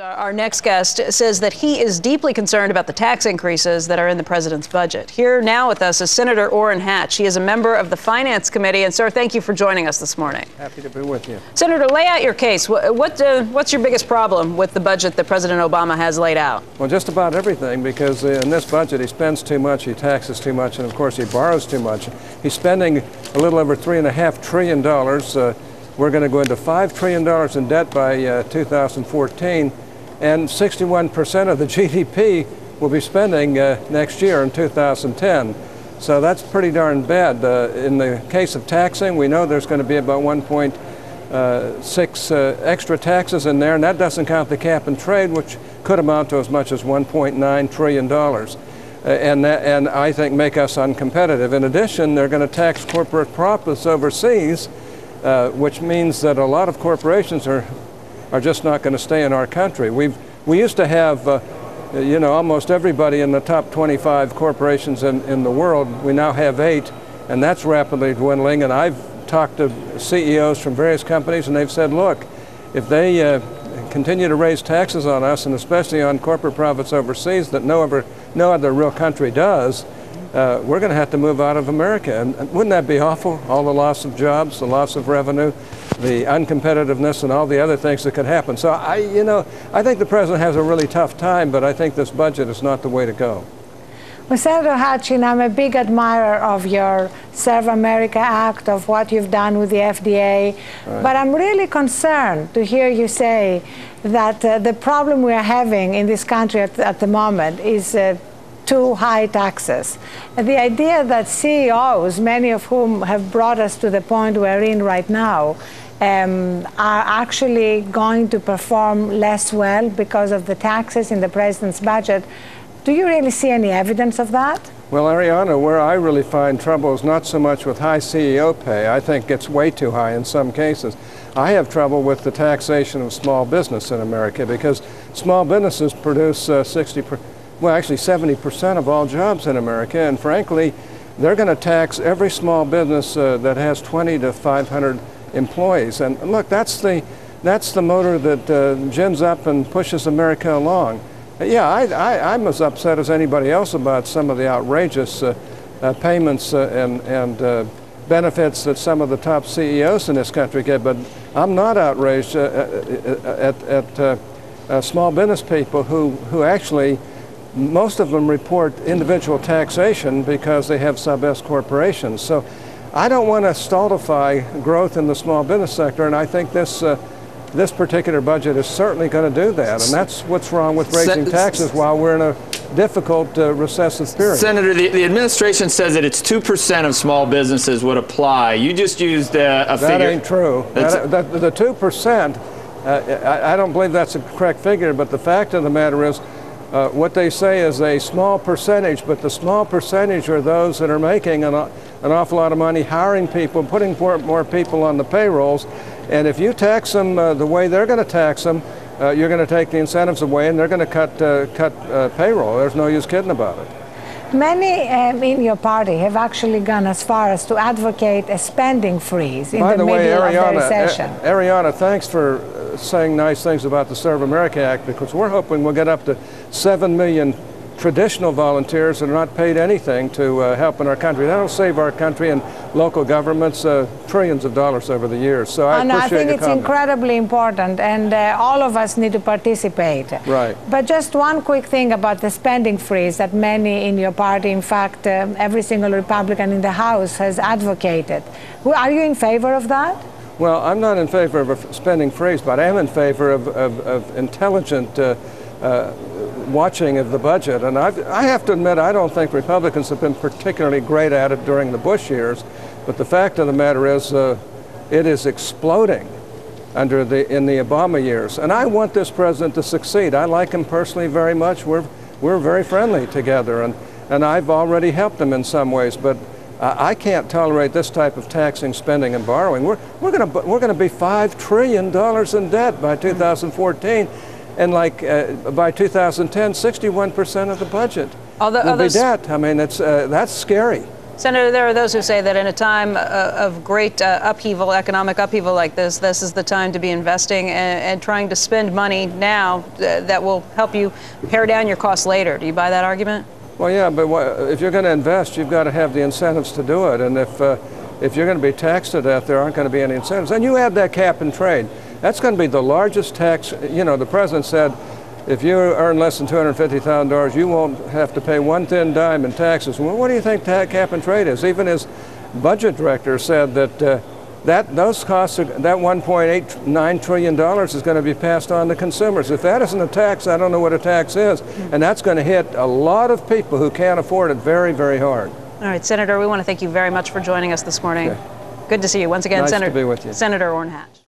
Our next guest says that he is deeply concerned about the tax increases that are in the president's budget. Here now with us is Senator Orrin. He is a member of the Finance Committee. And, sir, thank you for joining us this morning. Happy to be with you. Senator, lay out your case. What's your biggest problem with the budget that President Obama has laid out? Well, just about everything, because in this budget he spends too much, he taxes too much, and, of course, he borrows too much. He's spending a little over $3.5 trillion. We're going to go into $5 trillion in debt by 2014. And 61% of the GDP will be spending next year in 2010. So that's pretty darn bad. In the case of taxing, we know there's going to be about 1.6 extra taxes in there, and that doesn't count the cap and trade, which could amount to as much as $1.9 trillion. And I think make us uncompetitive. In addition, they're going to tax corporate profits overseas, which means that a lot of corporations are just not going to stay in our country. We used to have, almost everybody in the top 25 corporations in the world. We now have 8, and that's rapidly dwindling. And I've talked to CEOs from various companies, and they've said, look, if they continue to raise taxes on us, and especially on corporate profits overseas that no other real country does, we're going to have to move out of America. And wouldn't that be awful? All the loss of jobs, the loss of revenue, the uncompetitiveness, and all the other things that could happen. So I think the president has a really tough time, but I think this budget is not the way to go. Well, Senator Hutchin, I'm a big admirer of your Serve America Act, of what you've done with the FDA, right. But I'm really concerned to hear you say that the problem we are having in this country at the moment is too high taxes. And the idea that CEOs, many of whom have brought us to the point we're in right now, are actually going to perform less well because of the taxes in the president's budget. Do you really see any evidence of that? Well, Ariana, where I really find trouble is not so much with high CEO pay. I think it's way too high in some cases. I have trouble with the taxation of small business in America, because small businesses produce 70% of all jobs in America, and frankly, they're going to tax every small business that has 20 to 500 employees. And look, that's the motor that gins up and pushes America along. Yeah, I'm as upset as anybody else about some of the outrageous payments and benefits that some of the top CEOs in this country get, but I'm not outraged at small business people who actually, most of them report individual taxation because they have sub-S corporations. So I don't want to stultify growth in the small business sector, and I think this particular budget is certainly going to do that. And that's what's wrong with raising taxes while we're in a difficult recessive period. Senator, the administration says that it's 2% of small businesses would apply. You just used a figure. That ain't true. The 2%, I don't believe that's a correct figure, but the fact of the matter is, what they say is a small percentage, but the small percentage are those that are making an awful lot of money, hiring people, putting more people on the payrolls. And if you tax them the way they're going to tax them, you're going to take the incentives away, and they're going to cut payroll. There's no use kidding about it. Many in your party have actually gone as far as to advocate a spending freeze in the middle of the recession. Ariana, thanks for saying nice things about the Serve America Act, because we're hoping we'll get up to 7 million traditional volunteers that are not paid anything to help in our country. That'll save our country and local governments trillions of dollars over the years. So I think it's incredibly important, and all of us need to participate. Right. But just one quick thing about the spending freeze that many in your party, in fact, every single Republican in the House has advocated. Are you in favor of that? Well, I'm not in favor of a spending freeze, but I am in favor of intelligent watching of the budget. And I have to admit, I don't think Republicans have been particularly great at it during the Bush years, but the fact of the matter is it is exploding in the Obama years. And I want this president to succeed. I like him personally very much. We're very friendly together, and I've already helped him in some ways, but I can't tolerate this type of taxing, spending, and borrowing. We're going to be $5 trillion in debt by 2014. And by 2010, 61% of the budget will be debt. I mean, that's scary. Senator, there are those who say that in a time of great upheaval, economic upheaval like this is the time to be investing and trying to spend money now that will help you pare down your costs later. Do you buy that argument? Well, yeah, but if you're going to invest, you've got to have the incentives to do it. And if you're going to be taxed to death, there aren't going to be any incentives. And you add that cap and trade. That's going to be the largest tax. You know, the president said, if you earn less than $250,000, you won't have to pay one thin dime in taxes. Well, what do you think cap and trade is? Even his budget director said that those costs, that $1.89 trillion is going to be passed on to consumers. If that isn't a tax, I don't know what a tax is. And that's going to hit a lot of people who can't afford it very, very hard. All right, Senator, we want to thank you very much for joining us this morning. Okay. Good to see you once again, Nice Senator. to be with you. Senator Orrin Hatch.